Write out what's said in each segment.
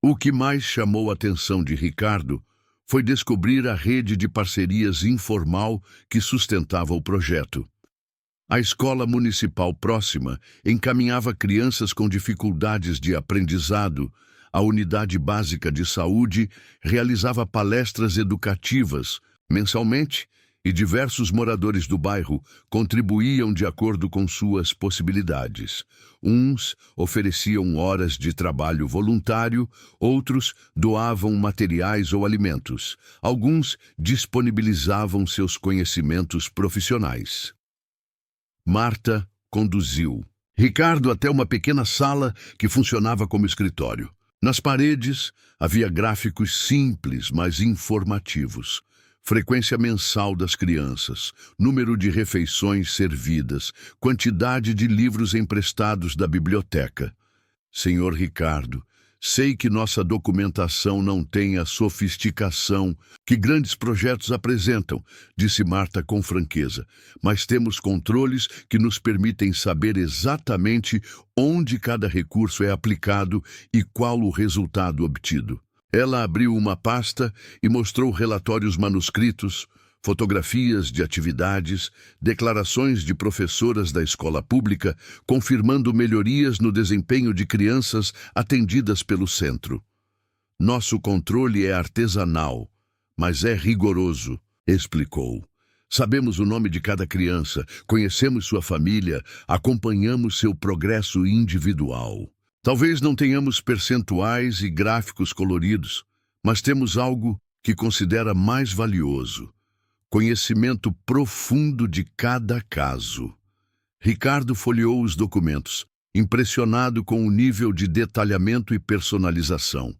O que mais chamou a atenção de Ricardo foi descobrir a rede de parcerias informal que sustentava o projeto. A escola municipal próxima encaminhava crianças com dificuldades de aprendizado. A unidade básica de saúde realizava palestras educativas mensalmente e diversos moradores do bairro contribuíam de acordo com suas possibilidades. Uns ofereciam horas de trabalho voluntário, outros doavam materiais ou alimentos. Alguns disponibilizavam seus conhecimentos profissionais. Marta conduziu Ricardo até uma pequena sala que funcionava como escritório. Nas paredes havia gráficos simples, mas informativos. Frequência mensal das crianças, número de refeições servidas, quantidade de livros emprestados da biblioteca. Senhor Ricardo, sei que nossa documentação não tem a sofisticação que grandes projetos apresentam, disse Marta com franqueza, mas temos controles que nos permitem saber exatamente onde cada recurso é aplicado e qual o resultado obtido. Ela abriu uma pasta e mostrou relatórios manuscritos, fotografias de atividades, declarações de professoras da escola pública, confirmando melhorias no desempenho de crianças atendidas pelo centro. Nosso controle é artesanal, mas é rigoroso, explicou. Sabemos o nome de cada criança, conhecemos sua família, acompanhamos seu progresso individual. Talvez não tenhamos percentuais e gráficos coloridos, mas temos algo que considera mais valioso: conhecimento profundo de cada caso. Ricardo folheou os documentos, impressionado com o nível de detalhamento e personalização.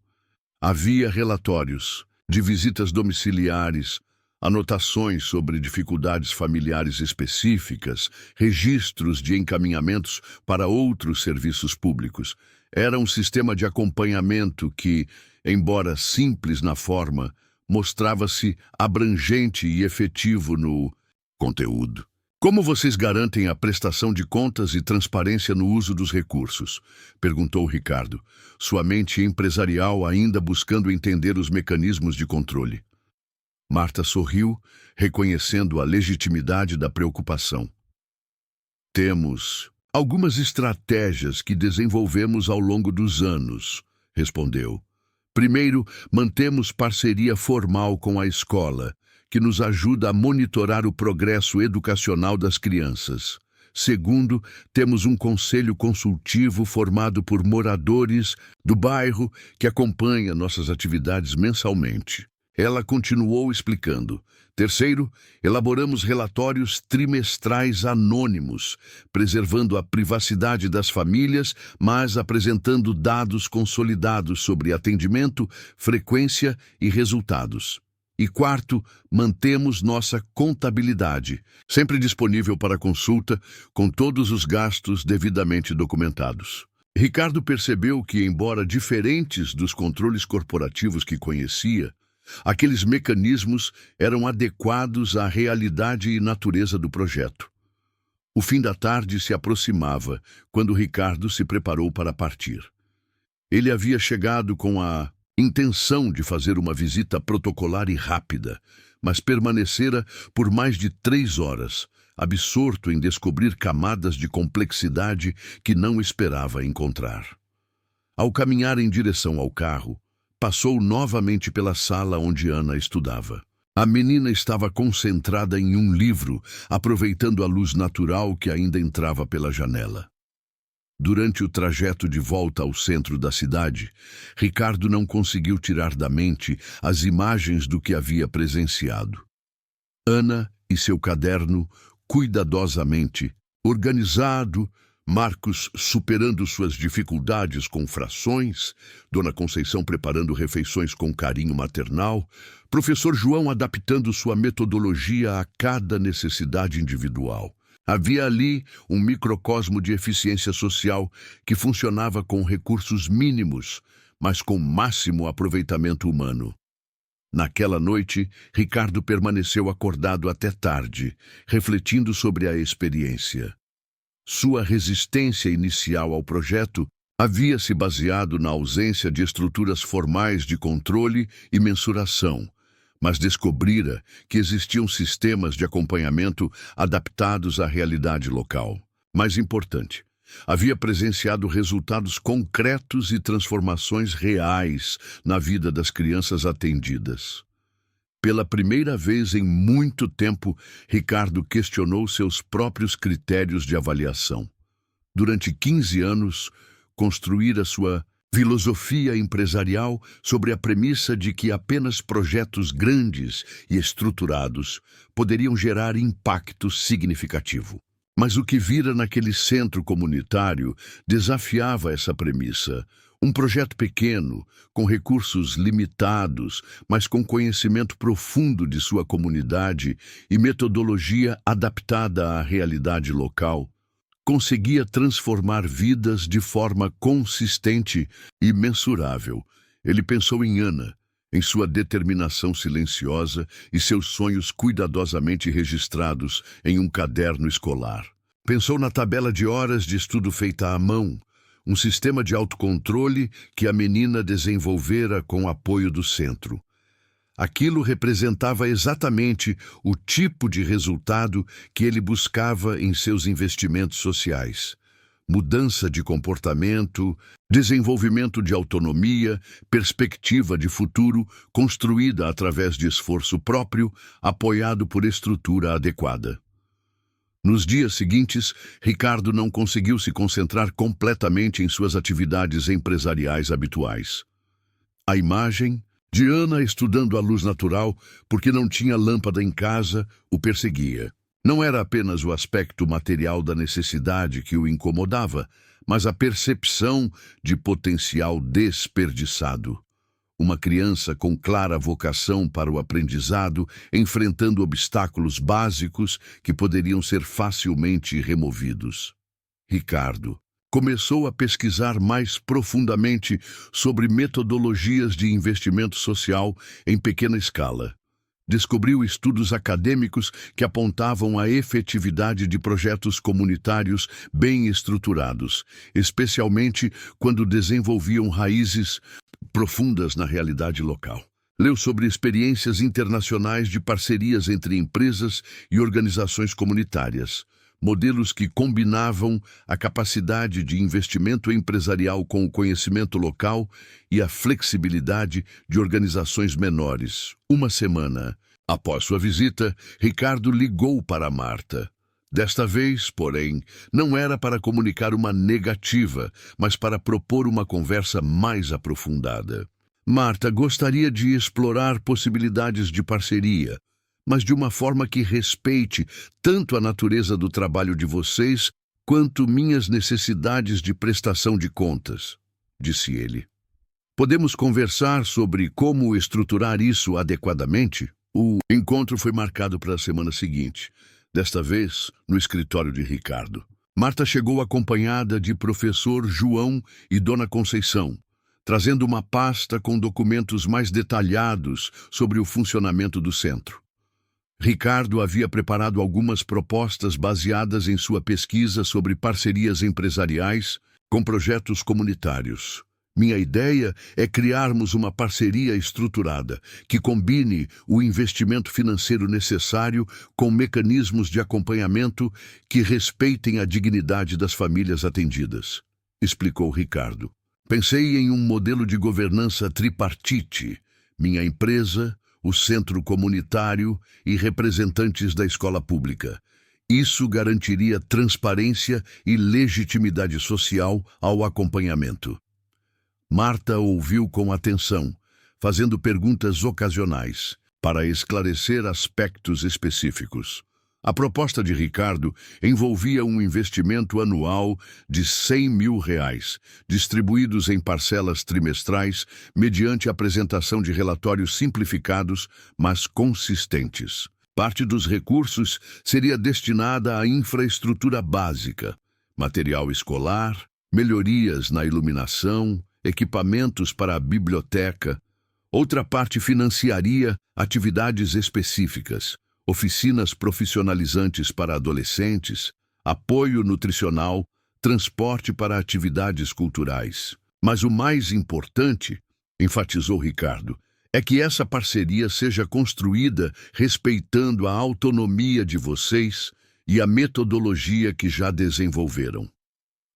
Havia relatórios de visitas domiciliares, anotações sobre dificuldades familiares específicas, registros de encaminhamentos para outros serviços públicos. Era um sistema de acompanhamento que, embora simples na forma, mostrava-se abrangente e efetivo no conteúdo. Como vocês garantem a prestação de contas e transparência no uso dos recursos? Perguntou Ricardo, sua mente empresarial ainda buscando entender os mecanismos de controle. Marta sorriu, reconhecendo a legitimidade da preocupação. Temos algumas estratégias que desenvolvemos ao longo dos anos, respondeu. Primeiro, mantemos parceria formal com a escola, que nos ajuda a monitorar o progresso educacional das crianças. Segundo, temos um conselho consultivo formado por moradores do bairro que acompanha nossas atividades mensalmente. Ela continuou explicando. Terceiro, elaboramos relatórios trimestrais anônimos, preservando a privacidade das famílias, mas apresentando dados consolidados sobre atendimento, frequência e resultados. E quarto, mantemos nossa contabilidade, sempre disponível para consulta, com todos os gastos devidamente documentados. Ricardo percebeu que, embora diferentes dos controles corporativos que conhecia, aqueles mecanismos eram adequados à realidade e natureza do projeto. O fim da tarde se aproximava, quando Ricardo se preparou para partir. Ele havia chegado com a intenção de fazer uma visita protocolar e rápida, mas permanecera por mais de 3 horas, absorto em descobrir camadas de complexidade que não esperava encontrar. Ao caminhar em direção ao carro, passou novamente pela sala onde Ana estudava. A menina estava concentrada em um livro, aproveitando a luz natural que ainda entrava pela janela. Durante o trajeto de volta ao centro da cidade, Ricardo não conseguiu tirar da mente as imagens do que havia presenciado. Ana e seu caderno, cuidadosamente organizado, Marcos superando suas dificuldades com frações, Dona Conceição preparando refeições com carinho maternal, Professor João adaptando sua metodologia a cada necessidade individual. Havia ali um microcosmo de eficiência social que funcionava com recursos mínimos, mas com máximo aproveitamento humano. Naquela noite, Ricardo permaneceu acordado até tarde, refletindo sobre a experiência. Sua resistência inicial ao projeto Havia se baseado na ausência de estruturas formais de controle e mensuração, mas descobrira que existiam sistemas de acompanhamento adaptados à realidade local. Mais importante, havia presenciado resultados concretos e transformações reais na vida das crianças atendidas. Pela primeira vez em muito tempo, Ricardo questionou seus próprios critérios de avaliação. Durante 15 anos, construíra sua filosofia empresarial sobre a premissa de que apenas projetos grandes e estruturados poderiam gerar impacto significativo. Mas o que vira naquele centro comunitário desafiava essa premissa. Um projeto pequeno, com recursos limitados, mas com conhecimento profundo de sua comunidade e metodologia adaptada à realidade local, conseguia transformar vidas de forma consistente e mensurável. Ele pensou em Ana, em sua determinação silenciosa e seus sonhos cuidadosamente registrados em um caderno escolar. Pensou na tabela de horas de estudo feita à mão, um sistema de autocontrole que a menina desenvolvera com o apoio do centro. Aquilo representava exatamente o tipo de resultado que ele buscava em seus investimentos sociais. Mudança de comportamento, desenvolvimento de autonomia, perspectiva de futuro construída através de esforço próprio, apoiado por estrutura adequada. Nos dias seguintes, Ricardo não conseguiu se concentrar completamente em suas atividades empresariais habituais. A imagem de Ana estudando a luz natural porque não tinha lâmpada em casa o perseguia. Não era apenas o aspecto material da necessidade que o incomodava, mas a percepção de potencial desperdiçado. Uma criança com clara vocação para o aprendizado, enfrentando obstáculos básicos que poderiam ser facilmente removidos. Ricardo começou a pesquisar mais profundamente sobre metodologias de investimento social em pequena escala. Descobriu estudos acadêmicos que apontavam a efetividade de projetos comunitários bem estruturados, especialmente quando desenvolviam raízes profundas na realidade local. Leu sobre experiências internacionais de parcerias entre empresas e organizações comunitárias, modelos que combinavam a capacidade de investimento empresarial com o conhecimento local e a flexibilidade de organizações menores. Uma semana após sua visita, Ricardo ligou para Marta. Desta vez, porém, não era para comunicar uma negativa, mas para propor uma conversa mais aprofundada. Marta gostaria de explorar possibilidades de parceria, mas de uma forma que respeite tanto a natureza do trabalho de vocês quanto minhas necessidades de prestação de contas, disse ele. Podemos conversar sobre como estruturar isso adequadamente? O encontro foi marcado para a semana seguinte, desta vez no escritório de Ricardo. Marta chegou acompanhada de professor João e Dona Conceição, trazendo uma pasta com documentos mais detalhados sobre o funcionamento do centro. Ricardo havia preparado algumas propostas baseadas em sua pesquisa sobre parcerias empresariais com projetos comunitários. Minha ideia é criarmos uma parceria estruturada que combine o investimento financeiro necessário com mecanismos de acompanhamento que respeitem a dignidade das famílias atendidas, explicou Ricardo. Pensei em um modelo de governança tripartite, minha empresa, o centro comunitário e representantes da escola pública. Isso garantiria transparência e legitimidade social ao acompanhamento. Marta ouviu com atenção, fazendo perguntas ocasionais, para esclarecer aspectos específicos. A proposta de Ricardo envolvia um investimento anual de R$100 mil, distribuídos em parcelas trimestrais, mediante a apresentação de relatórios simplificados, mas consistentes. Parte dos recursos seria destinada à infraestrutura básica, material escolar, melhorias na iluminação, equipamentos para a biblioteca. Outra parte financiaria atividades específicas, oficinas profissionalizantes para adolescentes, apoio nutricional, transporte para atividades culturais. Mas o mais importante, enfatizou Ricardo, é que essa parceria seja construída respeitando a autonomia de vocês e a metodologia que já desenvolveram.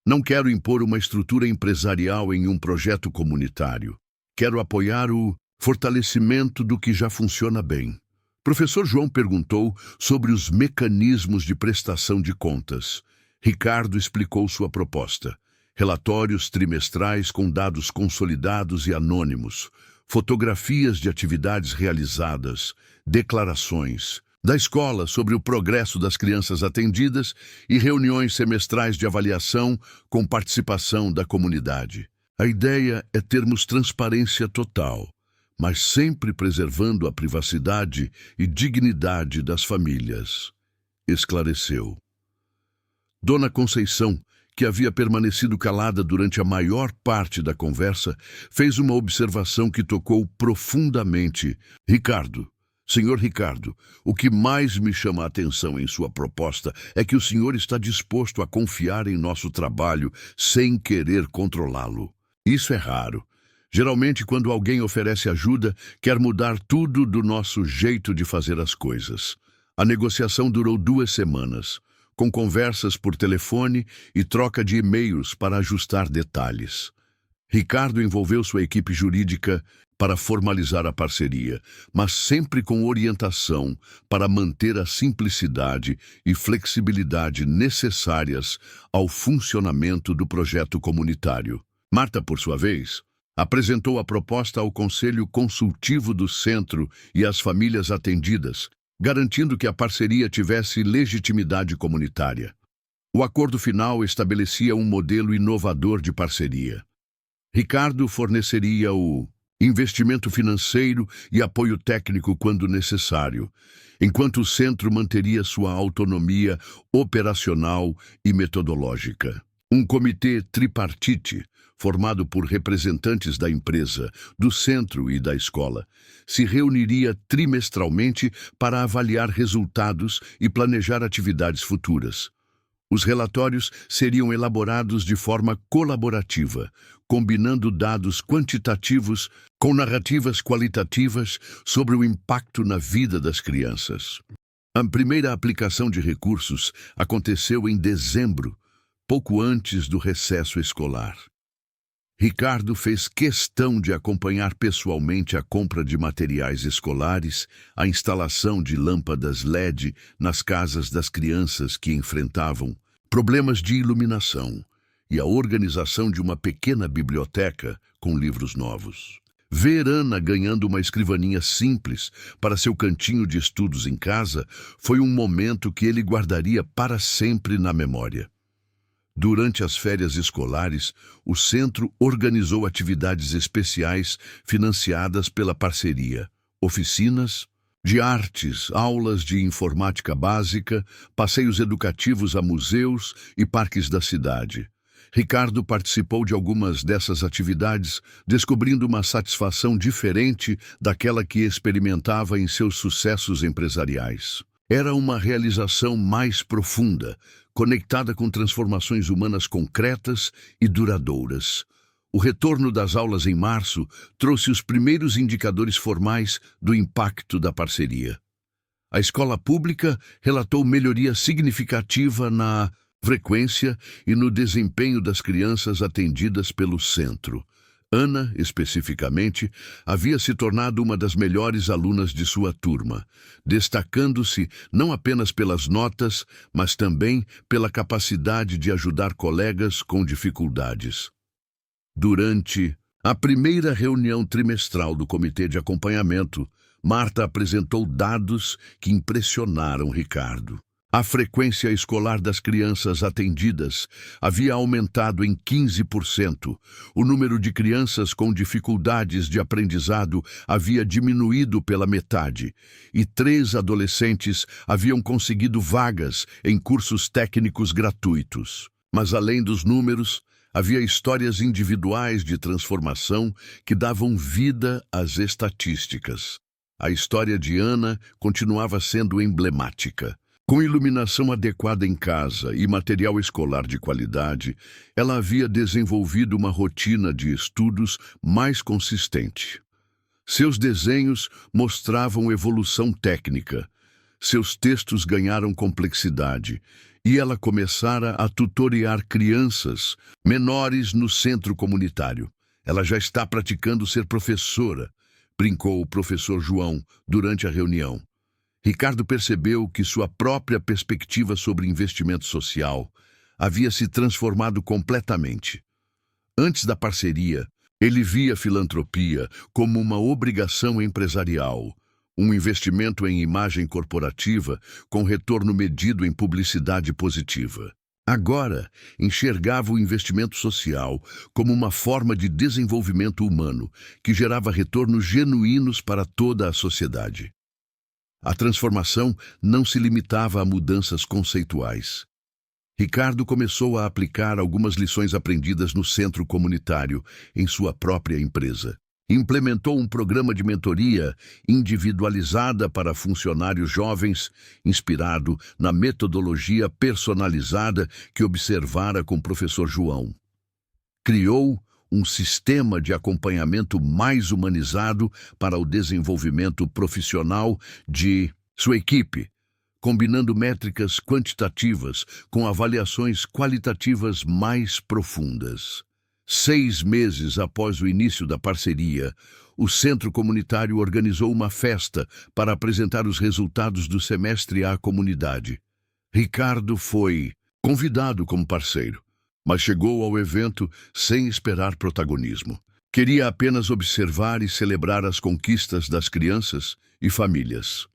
Não quero impor uma estrutura empresarial em um projeto comunitário. Quero apoiar o fortalecimento do que já funciona bem. Professor João perguntou sobre os mecanismos de prestação de contas. Ricardo explicou sua proposta. Relatórios trimestrais com dados consolidados e anônimos, fotografias de atividades realizadas, declarações da escola sobre o progresso das crianças atendidas e reuniões semestrais de avaliação com participação da comunidade. A ideia é termos transparência total, mas sempre preservando a privacidade e dignidade das famílias, esclareceu. Dona Conceição, que havia permanecido calada durante a maior parte da conversa, fez uma observação que tocou profundamente. Senhor Ricardo, o que mais me chama a atenção em sua proposta é que o senhor está disposto a confiar em nosso trabalho sem querer controlá-lo. Isso é raro. Geralmente, quando alguém oferece ajuda, quer mudar tudo do nosso jeito de fazer as coisas. A negociação durou 2 semanas, com conversas por telefone e troca de e-mails para ajustar detalhes. Ricardo envolveu sua equipe jurídica para formalizar a parceria, mas sempre com orientação para manter a simplicidade e flexibilidade necessárias ao funcionamento do projeto comunitário. Marta, por sua vez, apresentou a proposta ao Conselho Consultivo do Centro e às famílias atendidas, garantindo que a parceria tivesse legitimidade comunitária. O acordo final estabelecia um modelo inovador de parceria. Ricardo forneceria o investimento financeiro e apoio técnico quando necessário, enquanto o centro manteria sua autonomia operacional e metodológica. Um comitê tripartite, formado por representantes da empresa, do centro e da escola, se reuniria trimestralmente para avaliar resultados e planejar atividades futuras. Os relatórios seriam elaborados de forma colaborativa, combinando dados quantitativos com narrativas qualitativas sobre o impacto na vida das crianças. A primeira aplicação de recursos aconteceu em dezembro, pouco antes do recesso escolar. Ricardo fez questão de acompanhar pessoalmente a compra de materiais escolares, a instalação de lâmpadas LED nas casas das crianças que enfrentavam problemas de iluminação e a organização de uma pequena biblioteca com livros novos. Ver Ana ganhando uma escrivaninha simples para seu cantinho de estudos em casa foi um momento que ele guardaria para sempre na memória. Durante as férias escolares, o centro organizou atividades especiais financiadas pela parceria, oficinas de artes, aulas de informática básica, passeios educativos a museus e parques da cidade. Ricardo participou de algumas dessas atividades, descobrindo uma satisfação diferente daquela que experimentava em seus sucessos empresariais. Era uma realização mais profunda, conectada com transformações humanas concretas e duradouras. O retorno das aulas em março trouxe os primeiros indicadores formais do impacto da parceria. A escola pública relatou melhoria significativa na frequência e no desempenho das crianças atendidas pelo centro. Ana, especificamente, havia se tornado uma das melhores alunas de sua turma, destacando-se não apenas pelas notas, mas também pela capacidade de ajudar colegas com dificuldades. Durante a primeira reunião trimestral do comitê de acompanhamento, Marta apresentou dados que impressionaram Ricardo. A frequência escolar das crianças atendidas havia aumentado em 15%. O número de crianças com dificuldades de aprendizado havia diminuído pela metade. E 3 adolescentes haviam conseguido vagas em cursos técnicos gratuitos. Mas além dos números, havia histórias individuais de transformação que davam vida às estatísticas. A história de Ana continuava sendo emblemática. Com iluminação adequada em casa e material escolar de qualidade, ela havia desenvolvido uma rotina de estudos mais consistente. Seus desenhos mostravam evolução técnica, seus textos ganharam complexidade e ela começara a tutorear crianças menores no centro comunitário. Ela já está praticando ser professora, brincou o professor João durante a reunião. Ricardo percebeu que sua própria perspectiva sobre investimento social havia se transformado completamente. Antes da parceria, ele via a filantropia como uma obrigação empresarial, um investimento em imagem corporativa com retorno medido em publicidade positiva. Agora, enxergava o investimento social como uma forma de desenvolvimento humano que gerava retornos genuínos para toda a sociedade. A transformação não se limitava a mudanças conceituais. Ricardo começou a aplicar algumas lições aprendidas no centro comunitário em sua própria empresa. Implementou um programa de mentoria individualizada para funcionários jovens, inspirado na metodologia personalizada que observara com o professor João. Criou um sistema de acompanhamento mais humanizado para o desenvolvimento profissional de sua equipe, combinando métricas quantitativas com avaliações qualitativas mais profundas. 6 meses após o início da parceria, o Centro Comunitário organizou uma festa para apresentar os resultados do semestre à comunidade. Ricardo foi convidado como parceiro, mas chegou ao evento sem esperar protagonismo. Queria apenas observar e celebrar as conquistas das crianças e famílias.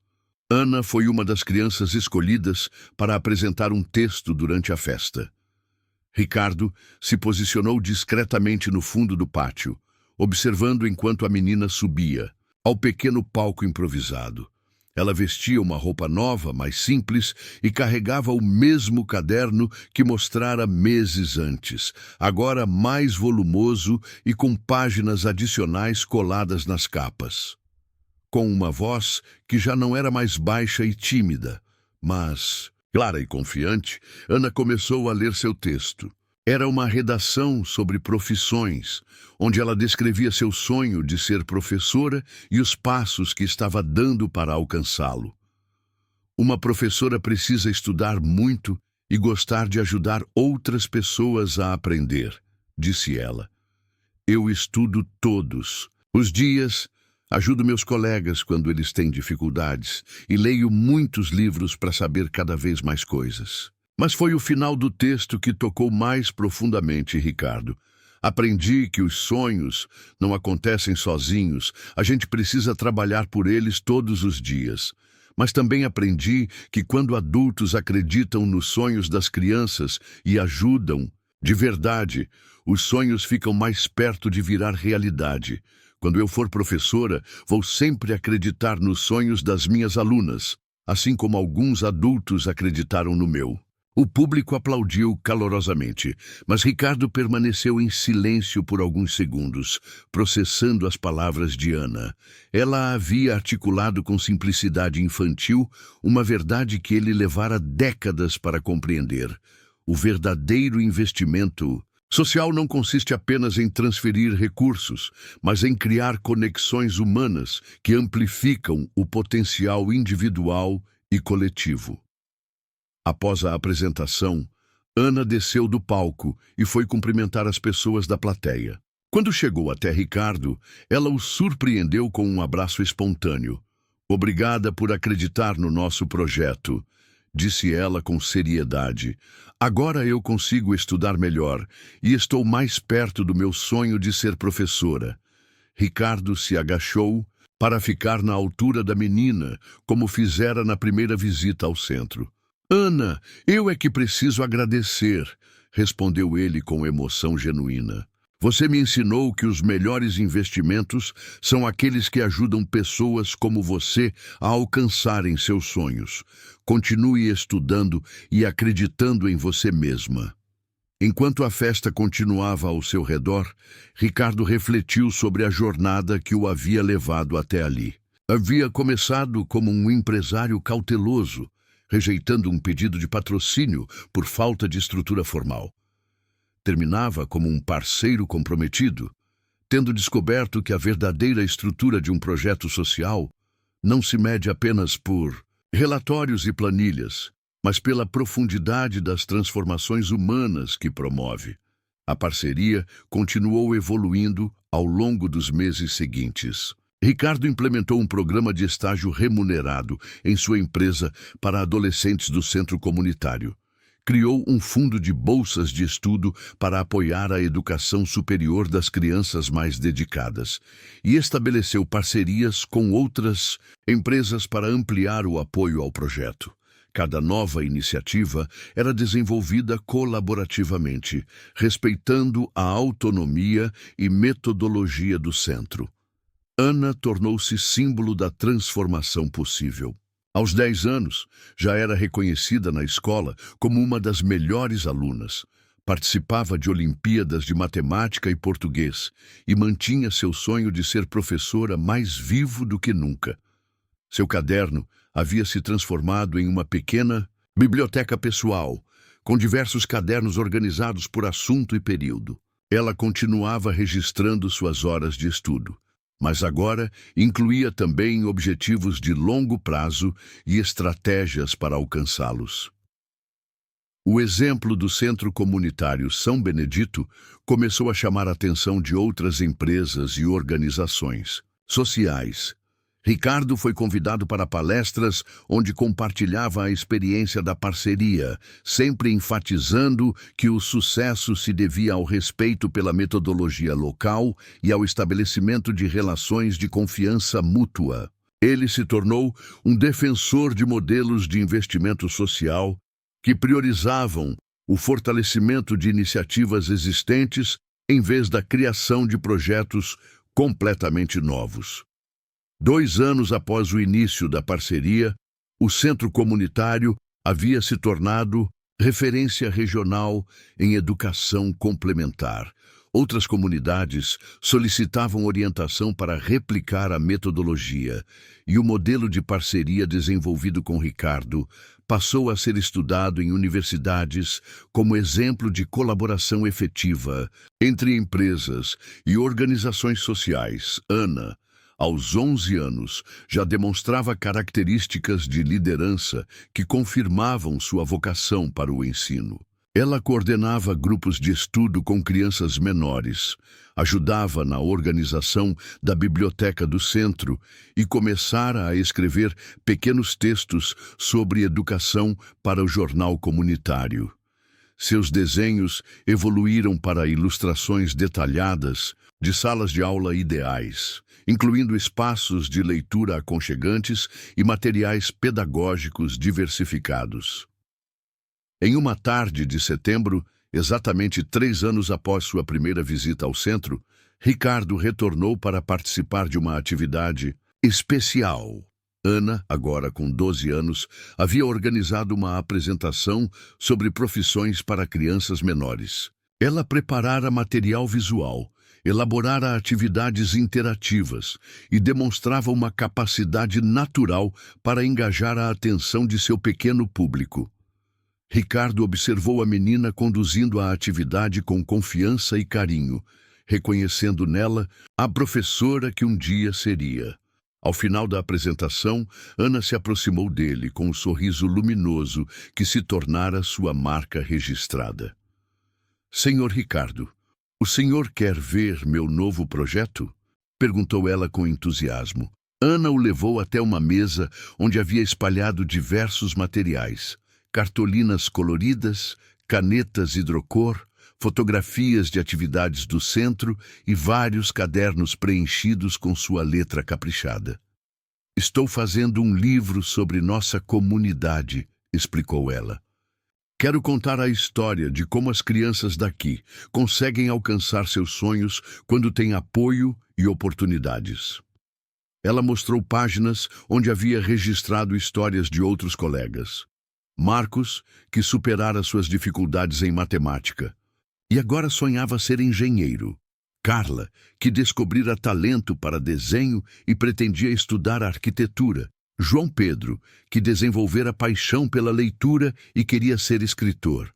Ana foi uma das crianças escolhidas para apresentar um texto durante a festa. Ricardo se posicionou discretamente no fundo do pátio, observando enquanto a menina subia ao pequeno palco improvisado. Ela vestia uma roupa nova, mais simples, e carregava o mesmo caderno que mostrara meses antes, agora mais volumoso e com páginas adicionais coladas nas capas. Com uma voz que já não era mais baixa e tímida, mas clara e confiante, Ana começou a ler seu texto. Era uma redação sobre profissões, onde ela descrevia seu sonho de ser professora e os passos que estava dando para alcançá-lo. Uma professora precisa estudar muito e gostar de ajudar outras pessoas a aprender, disse ela. Eu estudo todos os dias. Ajudo meus colegas quando eles têm dificuldades e leio muitos livros para saber cada vez mais coisas. Mas foi o final do texto que tocou mais profundamente Ricardo. Aprendi que os sonhos não acontecem sozinhos, a gente precisa trabalhar por eles todos os dias. Mas também aprendi que quando adultos acreditam nos sonhos das crianças e ajudam, de verdade, os sonhos ficam mais perto de virar realidade. Quando eu for professora, vou sempre acreditar nos sonhos das minhas alunas, assim como alguns adultos acreditaram no meu. O público aplaudiu calorosamente, mas Ricardo permaneceu em silêncio por alguns segundos, processando as palavras de Ana. Ela havia articulado com simplicidade infantil uma verdade que ele levara décadas para compreender. O verdadeiro investimento social não consiste apenas em transferir recursos, mas em criar conexões humanas que amplificam o potencial individual e coletivo. Após a apresentação, Ana desceu do palco e foi cumprimentar as pessoas da plateia. Quando chegou até Ricardo, ela o surpreendeu com um abraço espontâneo. Obrigada por acreditar no nosso projeto, disse ela com seriedade. Agora eu consigo estudar melhor e estou mais perto do meu sonho de ser professora. Ricardo se agachou para ficar na altura da menina, como fizera na primeira visita ao centro. Ana, eu é que preciso agradecer, respondeu ele com emoção genuína. Você me ensinou que os melhores investimentos são aqueles que ajudam pessoas como você a alcançarem seus sonhos. Continue estudando e acreditando em você mesma. Enquanto a festa continuava ao seu redor, Ricardo refletiu sobre a jornada que o havia levado até ali. Havia começado como um empresário cauteloso, rejeitando um pedido de patrocínio por falta de estrutura formal. Terminava como um parceiro comprometido, tendo descoberto que a verdadeira estrutura de um projeto social não se mede apenas por relatórios e planilhas, mas pela profundidade das transformações humanas que promove. A parceria continuou evoluindo ao longo dos meses seguintes. Ricardo implementou um programa de estágio remunerado em sua empresa para adolescentes do centro comunitário. Criou um fundo de bolsas de estudo para apoiar a educação superior das crianças mais dedicadas e estabeleceu parcerias com outras empresas para ampliar o apoio ao projeto. Cada nova iniciativa era desenvolvida colaborativamente, respeitando a autonomia e metodologia do centro. Ana tornou-se símbolo da transformação possível. Aos 10 anos, já era reconhecida na escola como uma das melhores alunas. Participava de Olimpíadas de Matemática e Português e mantinha seu sonho de ser professora mais vivo do que nunca. Seu caderno havia se transformado em uma pequena biblioteca pessoal, com diversos cadernos organizados por assunto e período. Ela continuava registrando suas horas de estudo, mas agora incluía também objetivos de longo prazo e estratégias para alcançá-los. O exemplo do Centro Comunitário São Benedito começou a chamar a atenção de outras empresas e organizações sociais. Ricardo foi convidado para palestras onde compartilhava a experiência da parceria, sempre enfatizando que o sucesso se devia ao respeito pela metodologia local e ao estabelecimento de relações de confiança mútua. Ele se tornou um defensor de modelos de investimento social que priorizavam o fortalecimento de iniciativas existentes em vez da criação de projetos completamente novos. 2 anos após o início da parceria, o Centro Comunitário havia se tornado referência regional em educação complementar. Outras comunidades solicitavam orientação para replicar a metodologia, e o modelo de parceria desenvolvido com Ricardo passou a ser estudado em universidades como exemplo de colaboração efetiva entre empresas e organizações sociais. Ana, aos 11 anos, já demonstrava características de liderança que confirmavam sua vocação para o ensino. Ela coordenava grupos de estudo com crianças menores, ajudava na organização da biblioteca do centro e começara a escrever pequenos textos sobre educação para o jornal comunitário. Seus desenhos evoluíram para ilustrações detalhadas de salas de aula ideais, incluindo espaços de leitura aconchegantes e materiais pedagógicos diversificados. Em uma tarde de setembro, exatamente 3 anos após sua primeira visita ao centro, Ricardo retornou para participar de uma atividade especial. Ana, agora com 12 anos, havia organizado uma apresentação sobre profissões para crianças menores. Ela preparara material visual, elaborara atividades interativas e demonstrava uma capacidade natural para engajar a atenção de seu pequeno público. Ricardo observou a menina conduzindo a atividade com confiança e carinho, reconhecendo nela a professora que um dia seria. Ao final da apresentação, Ana se aproximou dele com um sorriso luminoso que se tornara sua marca registrada. "Senhor Ricardo, o senhor quer ver meu novo projeto?" perguntou ela com entusiasmo. Ana o levou até uma mesa onde havia espalhado diversos materiais: cartolinas coloridas, canetas hidrocor, fotografias de atividades do centro e vários cadernos preenchidos com sua letra caprichada. "Estou fazendo um livro sobre nossa comunidade", explicou ela. "Quero contar a história de como as crianças daqui conseguem alcançar seus sonhos quando têm apoio e oportunidades." Ela mostrou páginas onde havia registrado histórias de outros colegas. Marcos, que superara suas dificuldades em matemática e agora sonhava ser engenheiro. Carla, que descobrira talento para desenho e pretendia estudar arquitetura. João Pedro, que desenvolvera paixão pela leitura e queria ser escritor.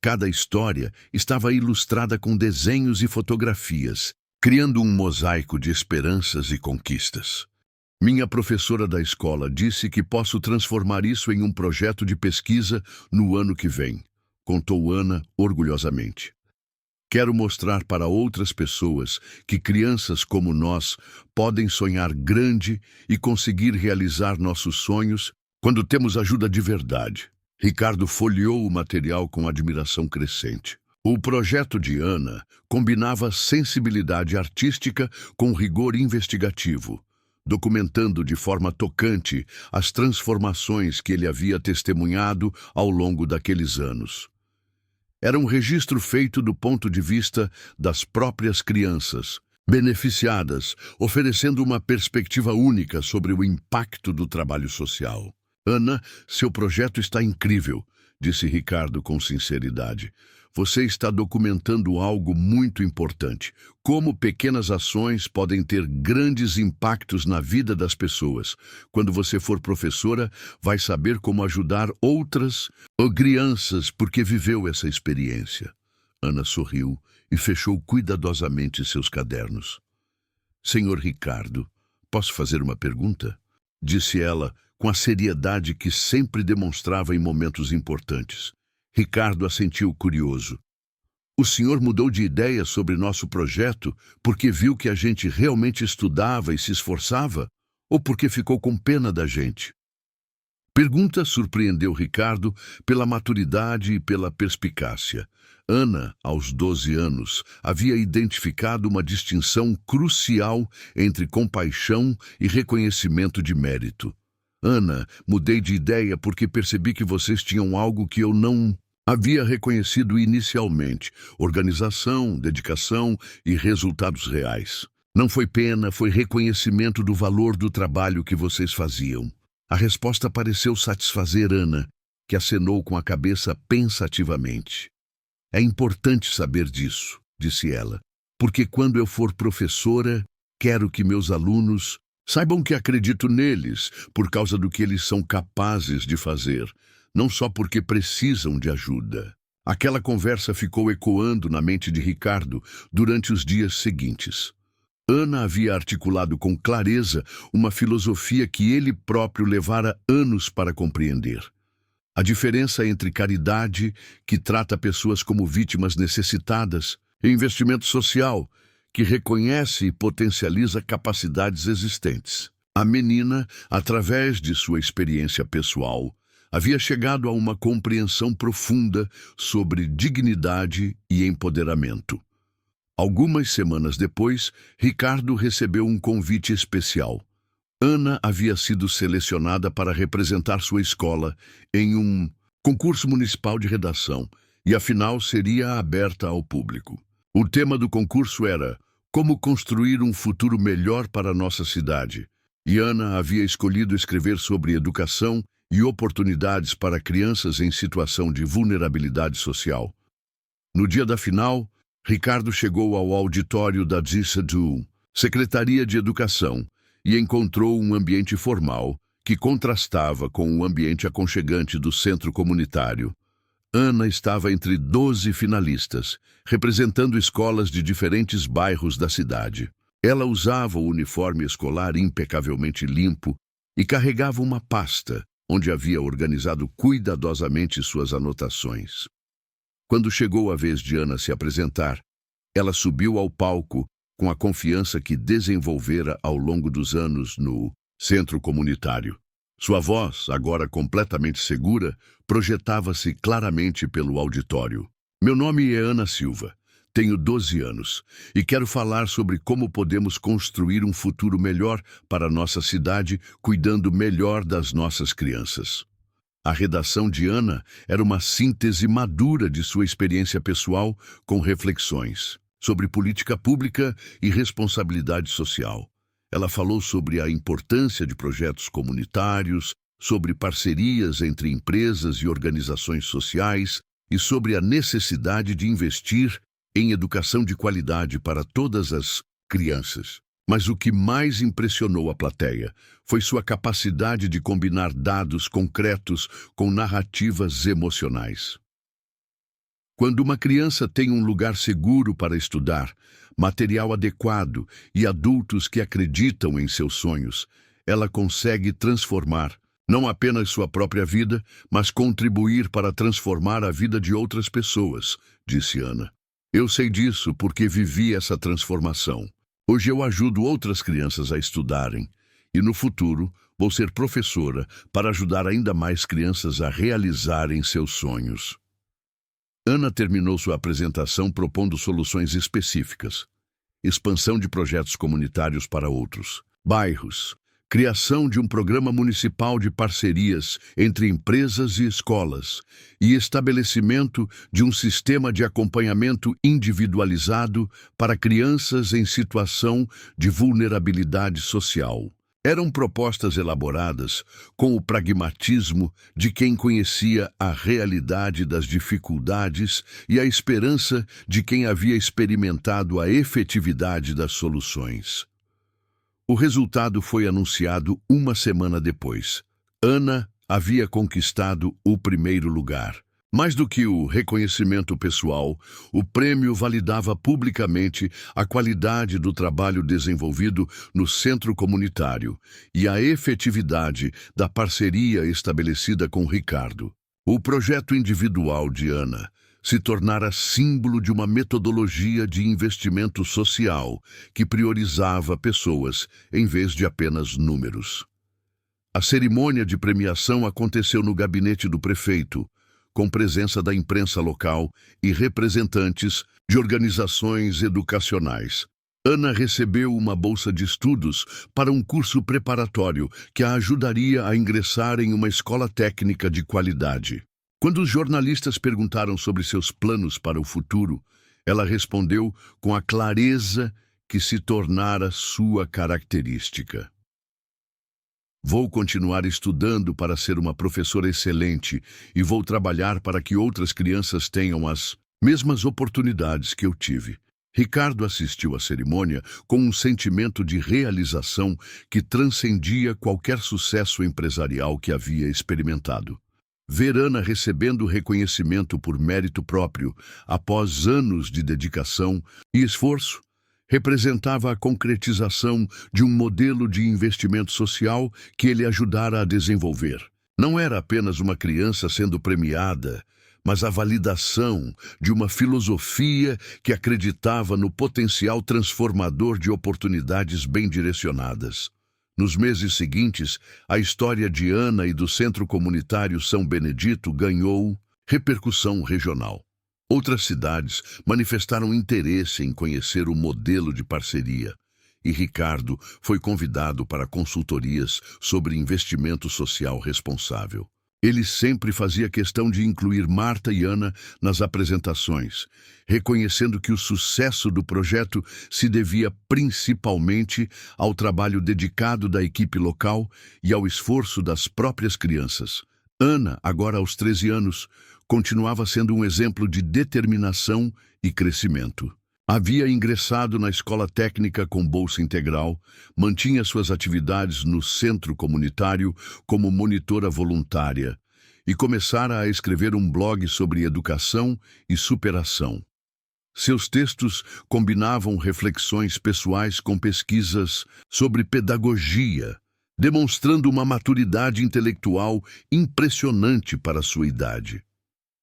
Cada história estava ilustrada com desenhos e fotografias, criando um mosaico de esperanças e conquistas. Minha professora da escola disse que posso transformar isso em um projeto de pesquisa no ano que vem, contou Ana orgulhosamente. Quero mostrar para outras pessoas que crianças como nós podem sonhar grande e conseguir realizar nossos sonhos quando temos ajuda de verdade. Ricardo folheou o material com admiração crescente. O projeto de Ana combinava sensibilidade artística com rigor investigativo, documentando de forma tocante as transformações que ele havia testemunhado ao longo daqueles anos. Era um registro feito do ponto de vista das próprias crianças, beneficiadas, oferecendo uma perspectiva única sobre o impacto do trabalho social. Ana, seu projeto está incrível, disse Ricardo com sinceridade. Você está documentando algo muito importante. Como pequenas ações podem ter grandes impactos na vida das pessoas. Quando você for professora, vai saber como ajudar outras crianças porque viveu essa experiência. Ana sorriu e fechou cuidadosamente seus cadernos. Senhor Ricardo, posso fazer uma pergunta? Disse ela, com a seriedade que sempre demonstrava em momentos importantes. Ricardo assentiu curioso. O senhor mudou de ideia sobre nosso projeto porque viu que a gente realmente estudava e se esforçava? Ou porque ficou com pena da gente? Pergunta surpreendeu Ricardo pela maturidade e pela perspicácia. Ana, aos 12 anos, havia identificado uma distinção crucial entre compaixão e reconhecimento de mérito. Ana, mudei de ideia porque percebi que vocês tinham algo que eu não havia reconhecido inicialmente: organização, dedicação e resultados reais. Não foi pena, foi reconhecimento do valor do trabalho que vocês faziam. A resposta pareceu satisfazer Ana, que acenou com a cabeça pensativamente. É importante saber disso, disse ela, porque quando eu for professora, quero que meus alunos saibam que acredito neles por causa do que eles são capazes de fazer, não só porque precisam de ajuda. Aquela conversa ficou ecoando na mente de Ricardo durante os dias seguintes. Ana havia articulado com clareza uma filosofia que ele próprio levara anos para compreender. A diferença entre caridade, que trata pessoas como vítimas necessitadas, e investimento social, que reconhece e potencializa capacidades existentes. A menina, através de sua experiência pessoal, havia chegado a uma compreensão profunda sobre dignidade e empoderamento. Algumas semanas depois, Ricardo recebeu um convite especial. Ana havia sido selecionada para representar sua escola em um concurso municipal de redação e a final seria aberta ao público. O tema do concurso era Como construir um futuro melhor para a nossa cidade. E Ana havia escolhido escrever sobre educação e oportunidades para crianças em situação de vulnerabilidade social. No dia da final, Ricardo chegou ao auditório da DISADU, Secretaria de Educação, e encontrou um ambiente formal que contrastava com o ambiente aconchegante do centro comunitário. Ana estava entre 12 finalistas, representando escolas de diferentes bairros da cidade. Ela usava o uniforme escolar impecavelmente limpo e carregava uma pasta, onde havia organizado cuidadosamente suas anotações. Quando chegou a vez de Ana se apresentar, ela subiu ao palco com a confiança que desenvolvera ao longo dos anos no centro comunitário. Sua voz, agora completamente segura, projetava-se claramente pelo auditório. Meu nome é Ana Silva, tenho 12 anos e quero falar sobre como podemos construir um futuro melhor para nossa cidade, cuidando melhor das nossas crianças. A redação de Ana era uma síntese madura de sua experiência pessoal com reflexões sobre política pública e responsabilidade social. Ela falou sobre a importância de projetos comunitários, sobre parcerias entre empresas e organizações sociais e sobre a necessidade de investir em educação de qualidade para todas as crianças. Mas o que mais impressionou a plateia foi sua capacidade de combinar dados concretos com narrativas emocionais. Quando uma criança tem um lugar seguro para estudar, material adequado e adultos que acreditam em seus sonhos, ela consegue transformar não apenas sua própria vida, mas contribuir para transformar a vida de outras pessoas, disse Ana. Eu sei disso porque vivi essa transformação. Hoje eu ajudo outras crianças a estudarem e no futuro vou ser professora para ajudar ainda mais crianças a realizarem seus sonhos. Ana terminou sua apresentação propondo soluções específicas: expansão de projetos comunitários para outros bairros, criação de um programa municipal de parcerias entre empresas e escolas e estabelecimento de um sistema de acompanhamento individualizado para crianças em situação de vulnerabilidade social. Eram propostas elaboradas com o pragmatismo de quem conhecia a realidade das dificuldades e a esperança de quem havia experimentado a efetividade das soluções. O resultado foi anunciado uma semana depois. Ana havia conquistado o primeiro lugar. Mais do que o reconhecimento pessoal, o prêmio validava publicamente a qualidade do trabalho desenvolvido no centro comunitário e a efetividade da parceria estabelecida com Ricardo. O projeto individual de Ana se tornara símbolo de uma metodologia de investimento social que priorizava pessoas em vez de apenas números. A cerimônia de premiação aconteceu no gabinete do prefeito, com presença da imprensa local e representantes de organizações educacionais. Ana recebeu uma bolsa de estudos para um curso preparatório que a ajudaria a ingressar em uma escola técnica de qualidade. Quando os jornalistas perguntaram sobre seus planos para o futuro, ela respondeu com a clareza que se tornara sua característica. Vou continuar estudando para ser uma professora excelente e vou trabalhar para que outras crianças tenham as mesmas oportunidades que eu tive. Ricardo assistiu à cerimônia com um sentimento de realização que transcendia qualquer sucesso empresarial que havia experimentado. Ver Ana recebendo reconhecimento por mérito próprio, após anos de dedicação e esforço, representava a concretização de um modelo de investimento social que ele ajudara a desenvolver. Não era apenas uma criança sendo premiada, mas a validação de uma filosofia que acreditava no potencial transformador de oportunidades bem direcionadas. Nos meses seguintes, a história de Ana e do Centro Comunitário São Benedito ganhou repercussão regional. Outras cidades manifestaram interesse em conhecer o modelo de parceria, e Ricardo foi convidado para consultorias sobre investimento social responsável. Ele sempre fazia questão de incluir Marta e Ana nas apresentações, reconhecendo que o sucesso do projeto se devia principalmente ao trabalho dedicado da equipe local e ao esforço das próprias crianças. Ana, agora aos 13 anos, continuava sendo um exemplo de determinação e crescimento. Havia ingressado na escola técnica com bolsa integral, mantinha suas atividades no centro comunitário como monitora voluntária e começara a escrever um blog sobre educação e superação. Seus textos combinavam reflexões pessoais com pesquisas sobre pedagogia, demonstrando uma maturidade intelectual impressionante para sua idade.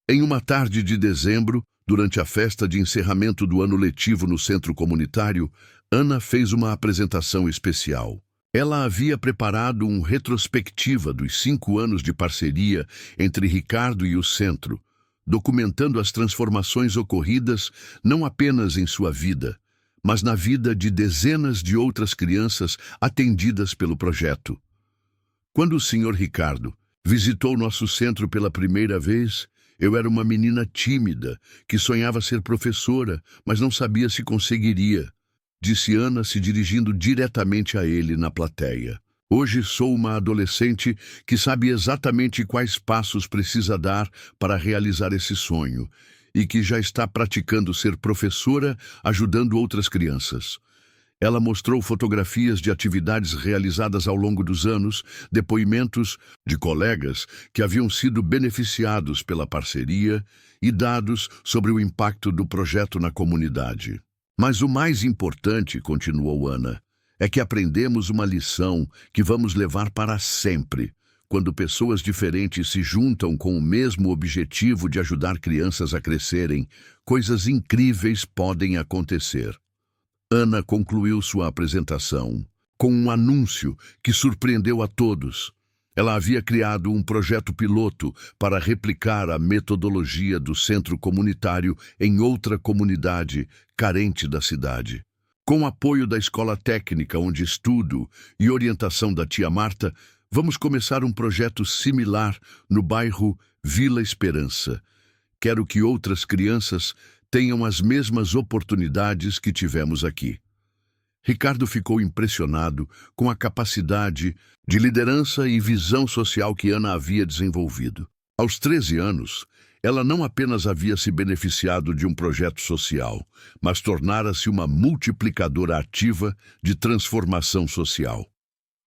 Em uma tarde de dezembro, durante a festa de encerramento do ano letivo no centro comunitário, Ana fez uma apresentação especial. Ela havia preparado uma retrospectiva dos 5 anos de parceria entre Ricardo e o centro, documentando as transformações ocorridas não apenas em sua vida, mas na vida de dezenas de outras crianças atendidas pelo projeto. Quando o Sr. Ricardo visitou nosso centro pela primeira vez, eu era uma menina tímida, que sonhava ser professora, mas não sabia se conseguiria, disse Ana se dirigindo diretamente a ele na plateia. Hoje sou uma adolescente que sabe exatamente quais passos precisa dar para realizar esse sonho e que já está praticando ser professora, ajudando outras crianças. Ela mostrou fotografias de atividades realizadas ao longo dos anos, depoimentos de colegas que haviam sido beneficiados pela parceria e dados sobre o impacto do projeto na comunidade. Mas o mais importante, continuou Ana, é que aprendemos uma lição que vamos levar para sempre. Quando pessoas diferentes se juntam com o mesmo objetivo de ajudar crianças a crescerem, coisas incríveis podem acontecer. Ana concluiu sua apresentação com um anúncio que surpreendeu a todos. Ela havia criado um projeto piloto para replicar a metodologia do centro comunitário em outra comunidade carente da cidade. Com o apoio da escola técnica onde estudo e orientação da tia Marta, vamos começar um projeto similar no bairro Vila Esperança. Quero que outras crianças tenham as mesmas oportunidades que tivemos aqui. Ricardo ficou impressionado com a capacidade de liderança e visão social que Ana havia desenvolvido. Aos 13 anos, ela não apenas havia se beneficiado de um projeto social, mas tornara-se uma multiplicadora ativa de transformação social.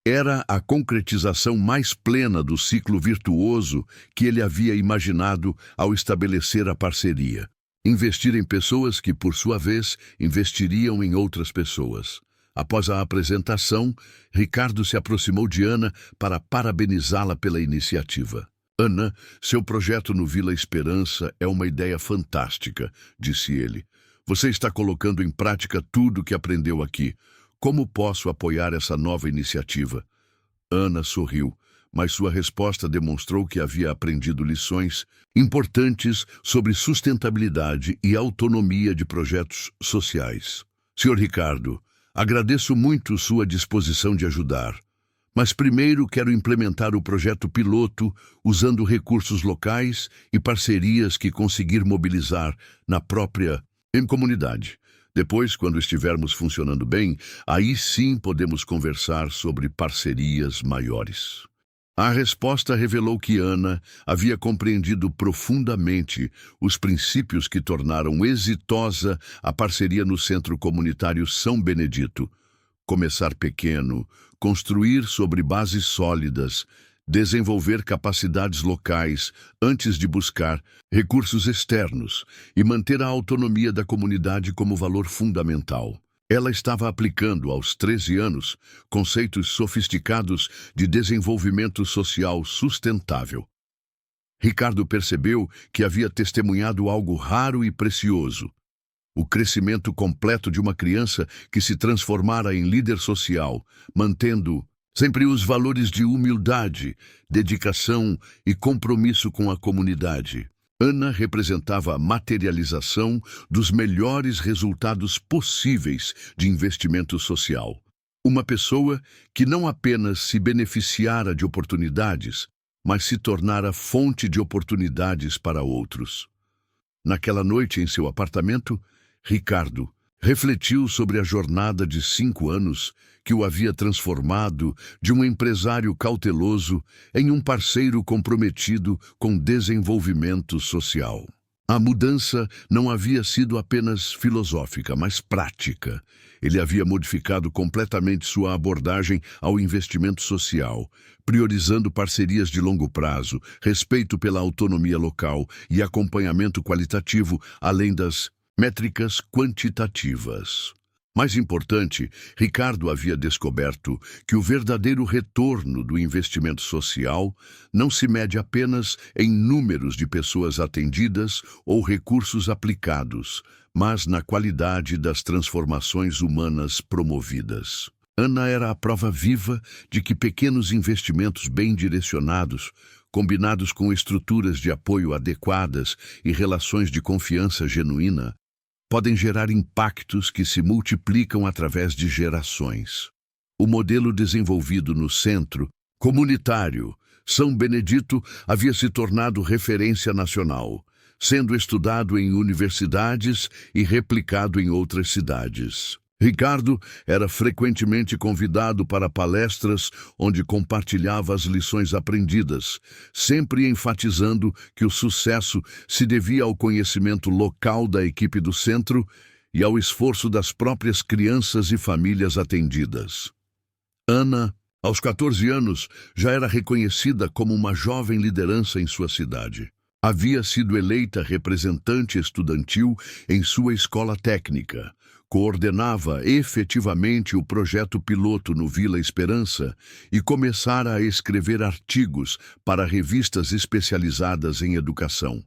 Era a concretização mais plena do ciclo virtuoso que ele havia imaginado ao estabelecer a parceria. Investir em pessoas que, por sua vez, investiriam em outras pessoas. Após a apresentação, Ricardo se aproximou de Ana para parabenizá-la pela iniciativa. Ana, seu projeto no Vila Esperança é uma ideia fantástica, disse ele. Você está colocando em prática tudo o que aprendeu aqui. Como posso apoiar essa nova iniciativa? Ana sorriu, mas sua resposta demonstrou que havia aprendido lições importantes sobre sustentabilidade e autonomia de projetos sociais. Senhor Ricardo, agradeço muito sua disposição de ajudar, mas primeiro quero implementar o projeto piloto usando recursos locais e parcerias que conseguir mobilizar na própria comunidade. Depois, quando estivermos funcionando bem, aí sim podemos conversar sobre parcerias maiores. A resposta revelou que Ana havia compreendido profundamente os princípios que tornaram exitosa a parceria no Centro Comunitário São Benedito. Começar pequeno, construir sobre bases sólidas, desenvolver capacidades locais antes de buscar recursos externos e manter a autonomia da comunidade como valor fundamental. Ela estava aplicando, aos 13 anos, conceitos sofisticados de desenvolvimento social sustentável. Ricardo percebeu que havia testemunhado algo raro e precioso: o crescimento completo de uma criança que se transformara em líder social, mantendo sempre os valores de humildade, dedicação e compromisso com a comunidade. Ana representava a materialização dos melhores resultados possíveis de investimento social. Uma pessoa que não apenas se beneficiara de oportunidades, mas se tornara fonte de oportunidades para outros. Naquela noite, em seu apartamento, Ricardo refletiu sobre a jornada de 5 anos que o havia transformado de um empresário cauteloso em um parceiro comprometido com desenvolvimento social. A mudança não havia sido apenas filosófica, mas prática. Ele havia modificado completamente sua abordagem ao investimento social, priorizando parcerias de longo prazo, respeito pela autonomia local e acompanhamento qualitativo, além das métricas quantitativas. Mais importante, Ricardo havia descoberto que o verdadeiro retorno do investimento social não se mede apenas em números de pessoas atendidas ou recursos aplicados, mas na qualidade das transformações humanas promovidas. Ana era a prova viva de que pequenos investimentos bem direcionados, combinados com estruturas de apoio adequadas e relações de confiança genuína, podem gerar impactos que se multiplicam através de gerações. O modelo desenvolvido no Centro Comunitário São Benedito havia se tornado referência nacional, sendo estudado em universidades e replicado em outras cidades. Ricardo era frequentemente convidado para palestras onde compartilhava as lições aprendidas, sempre enfatizando que o sucesso se devia ao conhecimento local da equipe do centro e ao esforço das próprias crianças e famílias atendidas. Ana, aos 14 anos, já era reconhecida como uma jovem liderança em sua cidade. Havia sido eleita representante estudantil em sua escola técnica, coordenava efetivamente o projeto piloto no Vila Esperança e começara a escrever artigos para revistas especializadas em educação.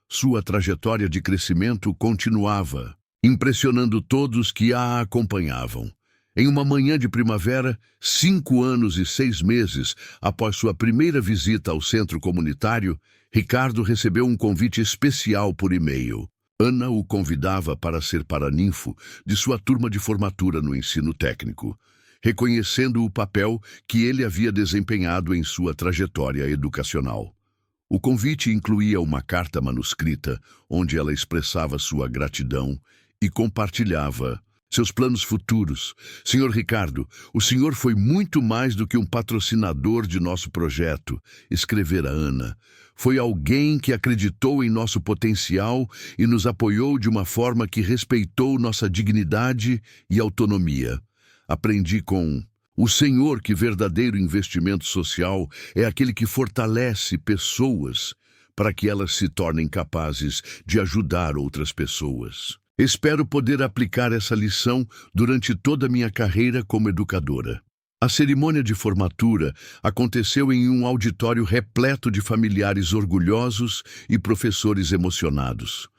Sua trajetória de crescimento continuava, impressionando todos que a acompanhavam. Em uma manhã de primavera, 5 anos e 6 meses após sua primeira visita ao centro comunitário, Ricardo recebeu um convite especial por e-mail. Ana o convidava para ser paraninfo de sua turma de formatura no ensino técnico, reconhecendo o papel que ele havia desempenhado em sua trajetória educacional. O convite incluía uma carta manuscrita, onde ela expressava sua gratidão e compartilhava seus planos futuros. Senhor Ricardo, o senhor foi muito mais do que um patrocinador de nosso projeto, escrevera Ana. Foi alguém que acreditou em nosso potencial e nos apoiou de uma forma que respeitou nossa dignidade e autonomia. Aprendi com o senhor que verdadeiro investimento social é aquele que fortalece pessoas para que elas se tornem capazes de ajudar outras pessoas. Espero poder aplicar essa lição durante toda a minha carreira como educadora. A cerimônia de formatura aconteceu em um auditório repleto de familiares orgulhosos e professores emocionados.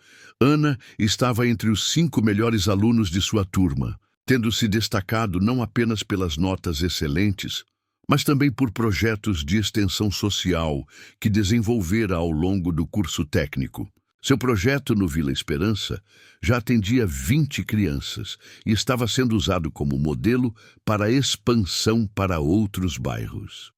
Ana estava entre os 5 melhores alunos de sua turma, tendo se destacado não apenas pelas notas excelentes, mas também por projetos de extensão social que desenvolvera ao longo do curso técnico. Seu projeto no Vila Esperança já atendia 20 crianças e estava sendo usado como modelo para a expansão para outros bairros.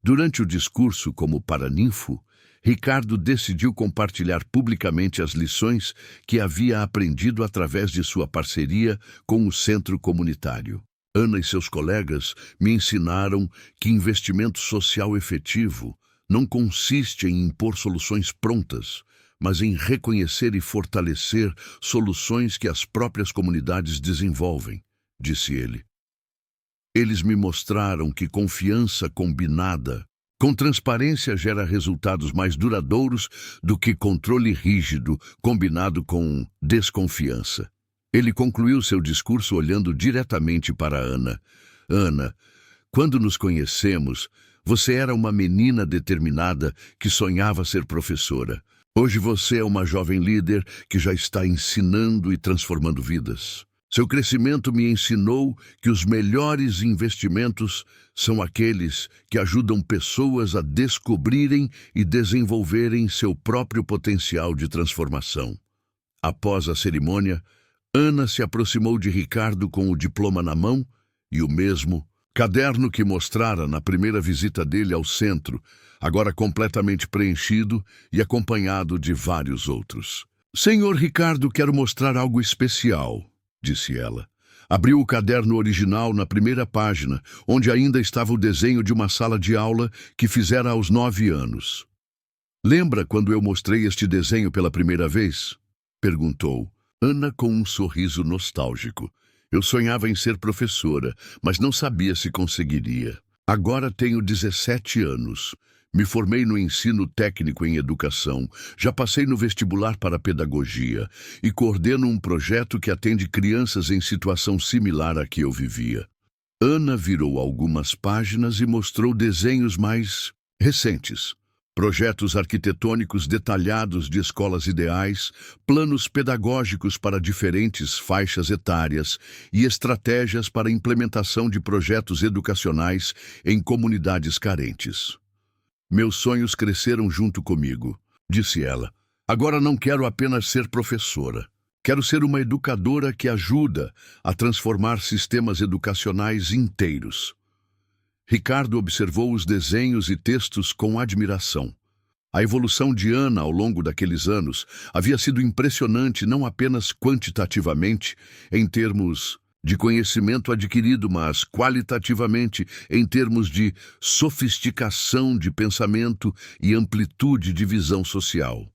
Durante o discurso como paraninfo, Ricardo decidiu compartilhar publicamente as lições que havia aprendido através de sua parceria com o centro comunitário. Ana e seus colegas me ensinaram que investimento social efetivo não consiste em impor soluções prontas, mas em reconhecer e fortalecer soluções que as próprias comunidades desenvolvem, disse ele. Eles me mostraram que confiança combinada com transparência gera resultados mais duradouros do que controle rígido combinado com desconfiança. Ele concluiu seu discurso olhando diretamente para Ana. Ana, quando nos conhecemos, você era uma menina determinada que sonhava ser professora. Hoje você é uma jovem líder que já está ensinando e transformando vidas. Seu crescimento me ensinou que os melhores investimentos são aqueles que ajudam pessoas a descobrirem e desenvolverem seu próprio potencial de transformação. Após a cerimônia, Ana se aproximou de Ricardo com o diploma na mão e o mesmo caderno que mostrara na primeira visita dele ao centro, agora completamente preenchido e acompanhado de vários outros. Senhor Ricardo, quero mostrar algo especial, disse ela. Abriu o caderno original na primeira página, onde ainda estava o desenho de uma sala de aula que fizera aos 9 anos. Lembra quando eu mostrei este desenho pela primeira vez? Perguntou Ana com um sorriso nostálgico. Eu sonhava em ser professora, mas não sabia se conseguiria. Agora tenho 17 anos. Me formei no ensino técnico em educação, já passei no vestibular para pedagogia e coordeno um projeto que atende crianças em situação similar à que eu vivia. Ana virou algumas páginas e mostrou desenhos mais recentes. Projetos arquitetônicos detalhados de escolas ideais, planos pedagógicos para diferentes faixas etárias e estratégias para a implementação de projetos educacionais em comunidades carentes. Meus sonhos cresceram junto comigo, disse ela. Agora não quero apenas ser professora. Quero ser uma educadora que ajuda a transformar sistemas educacionais inteiros. Ricardo observou os desenhos e textos com admiração. A evolução de Ana ao longo daqueles anos havia sido impressionante não apenas quantitativamente, em termos de conhecimento adquirido, mas qualitativamente em termos de sofisticação de pensamento e amplitude de visão social.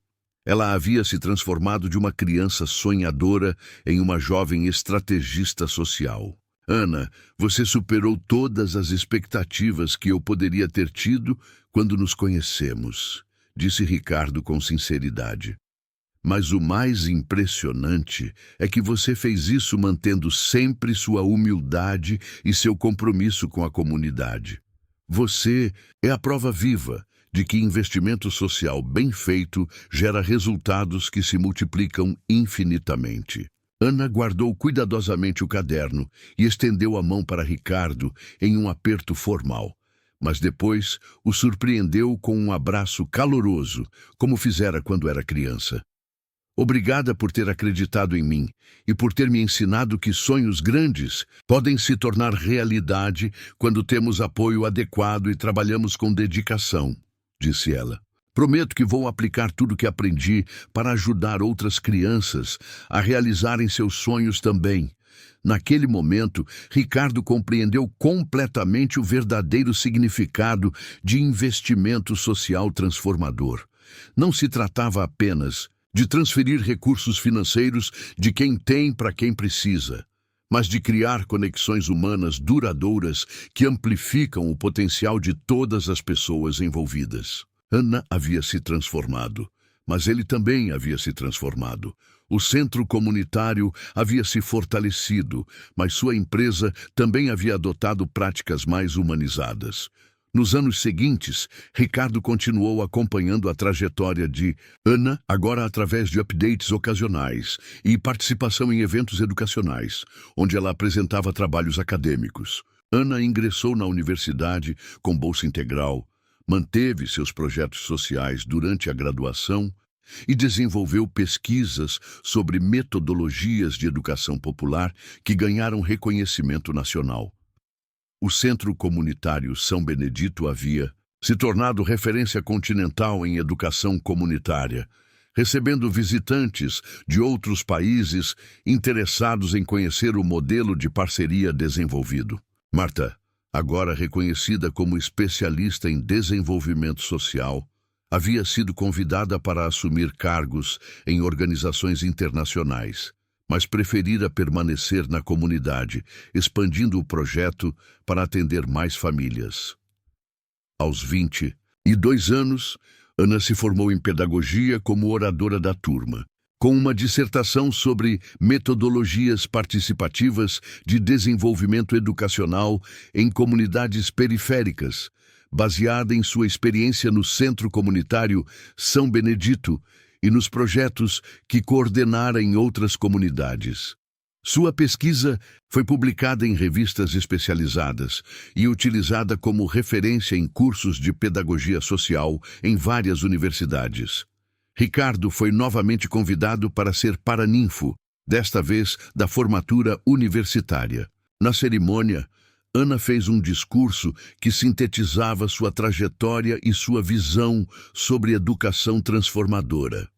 Ela havia se transformado de uma criança sonhadora em uma jovem estrategista social. Ana, você superou todas as expectativas que eu poderia ter tido quando nos conhecemos, disse Ricardo com sinceridade. Mas o mais impressionante é que você fez isso mantendo sempre sua humildade e seu compromisso com a comunidade. Você é a prova viva de que investimento social bem feito gera resultados que se multiplicam infinitamente. Ana guardou cuidadosamente o caderno e estendeu a mão para Ricardo em um aperto formal, mas depois o surpreendeu com um abraço caloroso, como fizera quando era criança. Obrigada por ter acreditado em mim e por ter me ensinado que sonhos grandes podem se tornar realidade quando temos apoio adequado e trabalhamos com dedicação, disse ela. Prometo que vou aplicar tudo o que aprendi para ajudar outras crianças a realizarem seus sonhos também. Naquele momento, Ricardo compreendeu completamente o verdadeiro significado de investimento social transformador. Não se tratava apenas de transferir recursos financeiros de quem tem para quem precisa, mas de criar conexões humanas duradouras que amplificam o potencial de todas as pessoas envolvidas. Ana havia se transformado, mas ele também havia se transformado. O centro comunitário havia se fortalecido, mas sua empresa também havia adotado práticas mais humanizadas. Nos anos seguintes, Ricardo continuou acompanhando a trajetória de Ana, agora através de updates ocasionais e participação em eventos educacionais, onde ela apresentava trabalhos acadêmicos. Ana ingressou na universidade com bolsa integral, manteve seus projetos sociais durante a graduação e desenvolveu pesquisas sobre metodologias de educação popular que ganharam reconhecimento nacional. O Centro Comunitário São Benedito havia se tornado referência continental em educação comunitária, recebendo visitantes de outros países interessados em conhecer o modelo de parceria desenvolvido. Marta, agora reconhecida como especialista em desenvolvimento social, havia sido convidada para assumir cargos em organizações internacionais, mas preferira permanecer na comunidade, expandindo o projeto para atender mais famílias. Aos 22 anos, Ana se formou em pedagogia como oradora da turma, com uma dissertação sobre metodologias participativas de desenvolvimento educacional em comunidades periféricas, baseada em sua experiência no Centro Comunitário São Benedito e nos projetos que coordenara em outras comunidades. Sua pesquisa foi publicada em revistas especializadas e utilizada como referência em cursos de pedagogia social em várias universidades. Ricardo foi novamente convidado para ser paraninfo, desta vez da formatura universitária. Na cerimônia, Ana fez um discurso que sintetizava sua trajetória e sua visão sobre educação transformadora.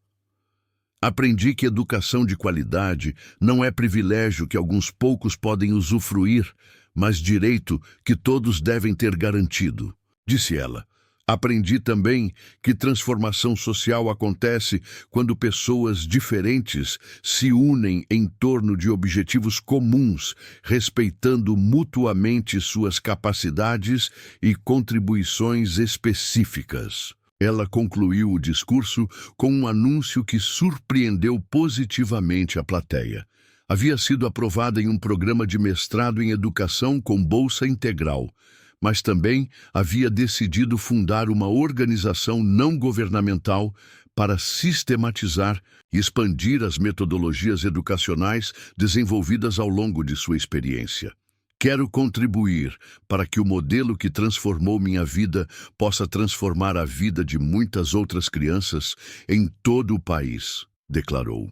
Aprendi que educação de qualidade não é privilégio que alguns poucos podem usufruir, mas direito que todos devem ter garantido, disse ela. Aprendi também que transformação social acontece quando pessoas diferentes se unem em torno de objetivos comuns, respeitando mutuamente suas capacidades e contribuições específicas. Ela concluiu o discurso com um anúncio que surpreendeu positivamente a plateia. Havia sido aprovada em um programa de mestrado em educação com bolsa integral, mas também havia decidido fundar uma organização não governamental para sistematizar e expandir as metodologias educacionais desenvolvidas ao longo de sua experiência. Quero contribuir para que o modelo que transformou minha vida possa transformar a vida de muitas outras crianças em todo o país, declarou.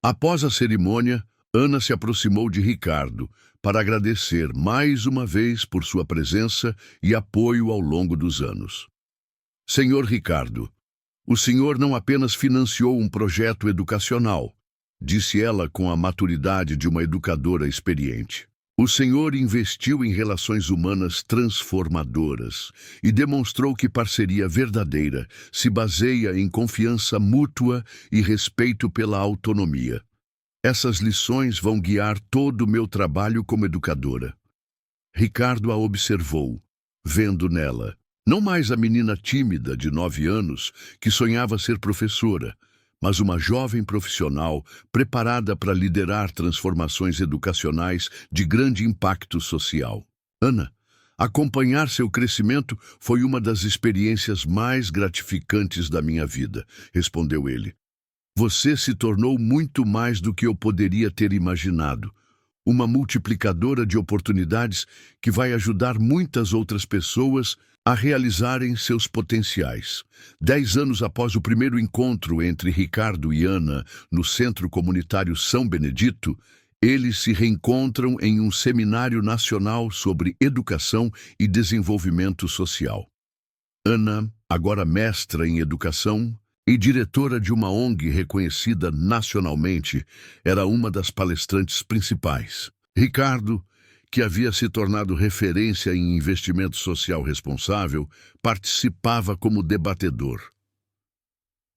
Após a cerimônia, Ana se aproximou de Ricardo para agradecer mais uma vez por sua presença e apoio ao longo dos anos. Senhor Ricardo, o senhor não apenas financiou um projeto educacional, disse ela com a maturidade de uma educadora experiente. O Senhor investiu em relações humanas transformadoras e demonstrou que parceria verdadeira se baseia em confiança mútua e respeito pela autonomia. Essas lições vão guiar todo o meu trabalho como educadora. Ricardo a observou, vendo nela, não mais a menina tímida de 9 anos que sonhava ser professora, mas uma jovem profissional preparada para liderar transformações educacionais de grande impacto social. Ana, acompanhar seu crescimento foi uma das experiências mais gratificantes da minha vida, respondeu ele. Você se tornou muito mais do que eu poderia ter imaginado. Uma multiplicadora de oportunidades que vai ajudar muitas outras pessoas a realizarem seus potenciais. 10 anos após o primeiro encontro entre Ricardo e Ana no Centro Comunitário São Benedito, eles se reencontram em um seminário nacional sobre educação e desenvolvimento social. Ana, agora mestra em educação e diretora de uma ONG reconhecida nacionalmente, era uma das palestrantes principais. Ricardo, que havia se tornado referência em investimento social responsável, participava como debatedor.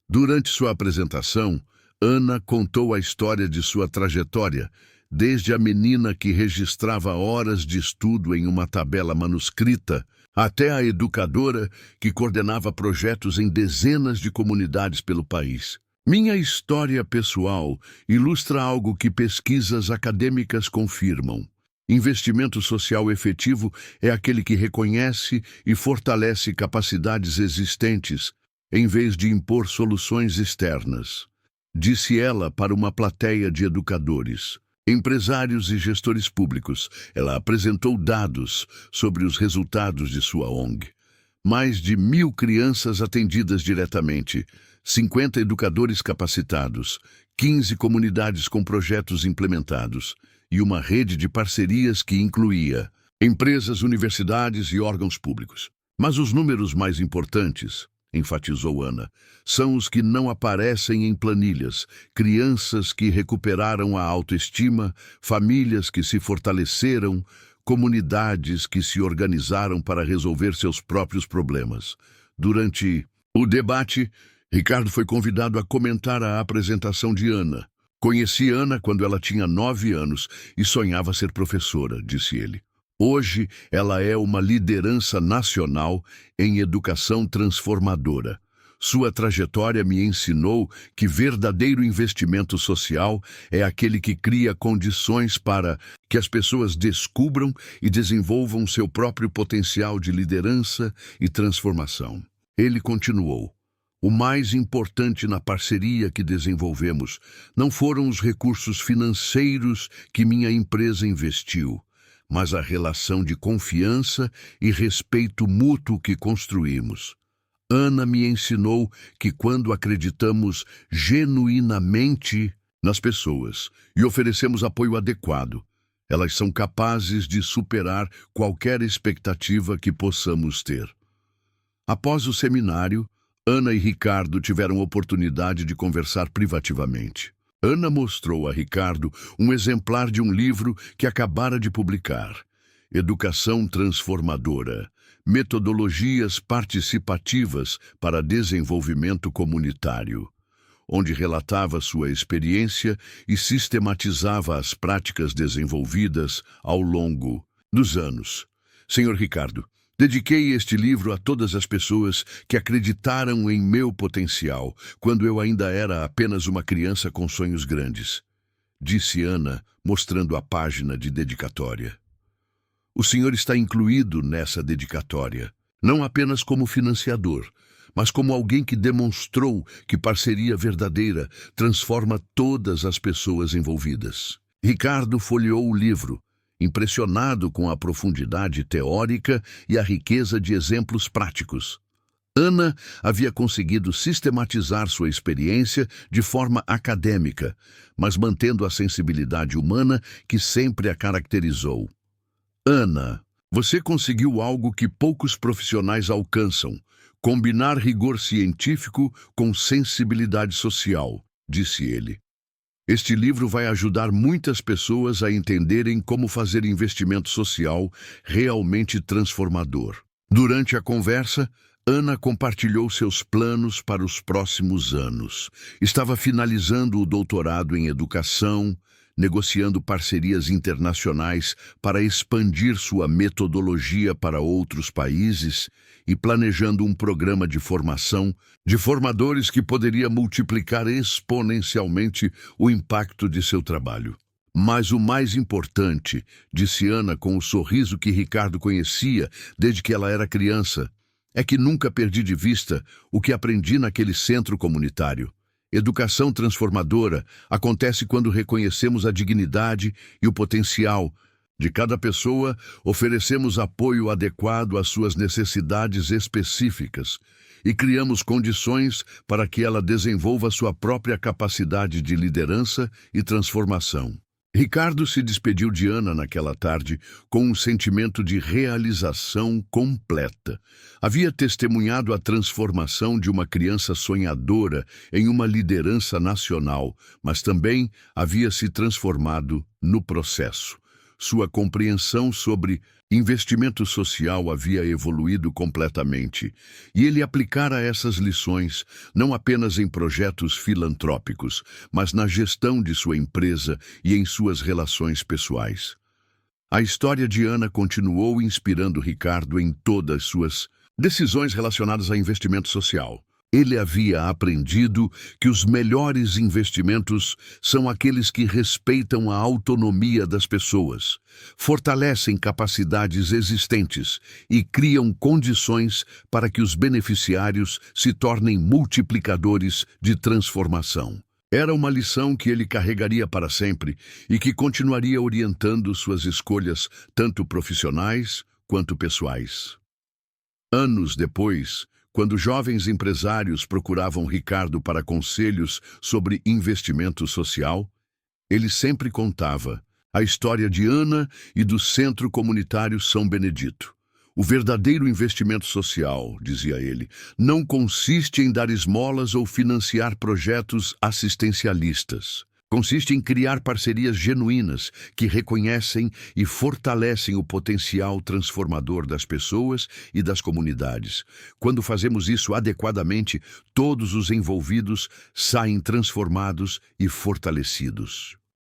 Durante sua apresentação, Ana contou a história de sua trajetória, desde a menina que registrava horas de estudo em uma tabela manuscrita, até a educadora que coordenava projetos em dezenas de comunidades pelo país. Minha história pessoal ilustra algo que pesquisas acadêmicas confirmam. Investimento social efetivo é aquele que reconhece e fortalece capacidades existentes, em vez de impor soluções externas, disse ela para uma plateia de educadores, empresários e gestores públicos. Ela apresentou dados sobre os resultados de sua ONG. Mais de 1.000 crianças atendidas diretamente, 50 educadores capacitados, 15 comunidades com projetos implementados e uma rede de parcerias que incluía empresas, universidades e órgãos públicos. Mas os números mais importantes, enfatizou Ana, são os que não aparecem em planilhas: crianças que recuperaram a autoestima, famílias que se fortaleceram, comunidades que se organizaram para resolver seus próprios problemas. Durante o debate, Ricardo foi convidado a comentar a apresentação de Ana. Conheci Ana quando ela tinha 9 anos e sonhava ser professora, disse ele. Hoje, ela é uma liderança nacional em educação transformadora. Sua trajetória me ensinou que verdadeiro investimento social é aquele que cria condições para que as pessoas descubram e desenvolvam seu próprio potencial de liderança e transformação. Ele continuou. O mais importante na parceria que desenvolvemos não foram os recursos financeiros que minha empresa investiu, mas a relação de confiança e respeito mútuo que construímos. Ana me ensinou que quando acreditamos genuinamente nas pessoas e oferecemos apoio adequado, elas são capazes de superar qualquer expectativa que possamos ter. Após o seminário, Ana e Ricardo tiveram oportunidade de conversar privativamente. Ana mostrou a Ricardo um exemplar de um livro que acabara de publicar, Educação Transformadora, Metodologias Participativas para Desenvolvimento Comunitário, onde relatava sua experiência e sistematizava as práticas desenvolvidas ao longo dos anos. Senhor Ricardo, dediquei este livro a todas as pessoas que acreditaram em meu potencial quando eu ainda era apenas uma criança com sonhos grandes, disse Ana, mostrando a página de dedicatória. O senhor está incluído nessa dedicatória, não apenas como financiador, mas como alguém que demonstrou que parceria verdadeira transforma todas as pessoas envolvidas. Ricardo folheou o livro, impressionado com a profundidade teórica e a riqueza de exemplos práticos. Ana havia conseguido sistematizar sua experiência de forma acadêmica, mas mantendo a sensibilidade humana que sempre a caracterizou. Ana, você conseguiu algo que poucos profissionais alcançam: combinar rigor científico com sensibilidade social, disse ele. Este livro vai ajudar muitas pessoas a entenderem como fazer investimento social realmente transformador. Durante a conversa, Ana compartilhou seus planos para os próximos anos. Estava finalizando o doutorado em educação, negociando parcerias internacionais para expandir sua metodologia para outros países e planejando um programa de formação de formadores que poderia multiplicar exponencialmente o impacto de seu trabalho. Mas o mais importante, disse Ana com o sorriso que Ricardo conhecia desde que ela era criança, é que nunca perdi de vista o que aprendi naquele centro comunitário. Educação transformadora acontece quando reconhecemos a dignidade e o potencial de cada pessoa, oferecemos apoio adequado às suas necessidades específicas e criamos condições para que ela desenvolva sua própria capacidade de liderança e transformação. Ricardo se despediu de Ana naquela tarde com um sentimento de realização completa. Havia testemunhado a transformação de uma criança sonhadora em uma liderança nacional, mas também havia se transformado no processo. Sua compreensão sobre investimento social havia evoluído completamente, e ele aplicara essas lições não apenas em projetos filantrópicos, mas na gestão de sua empresa e em suas relações pessoais. A história de Ana continuou inspirando Ricardo em todas suas decisões relacionadas a investimento social. Ele havia aprendido que os melhores investimentos são aqueles que respeitam a autonomia das pessoas, fortalecem capacidades existentes e criam condições para que os beneficiários se tornem multiplicadores de transformação. Era uma lição que ele carregaria para sempre e que continuaria orientando suas escolhas, tanto profissionais quanto pessoais. Anos depois, quando jovens empresários procuravam Ricardo para conselhos sobre investimento social, ele sempre contava a história de Ana e do Centro Comunitário São Benedito. O verdadeiro investimento social, dizia ele, não consiste em dar esmolas ou financiar projetos assistencialistas. Consiste em criar parcerias genuínas que reconhecem e fortalecem o potencial transformador das pessoas e das comunidades. Quando fazemos isso adequadamente, todos os envolvidos saem transformados e fortalecidos.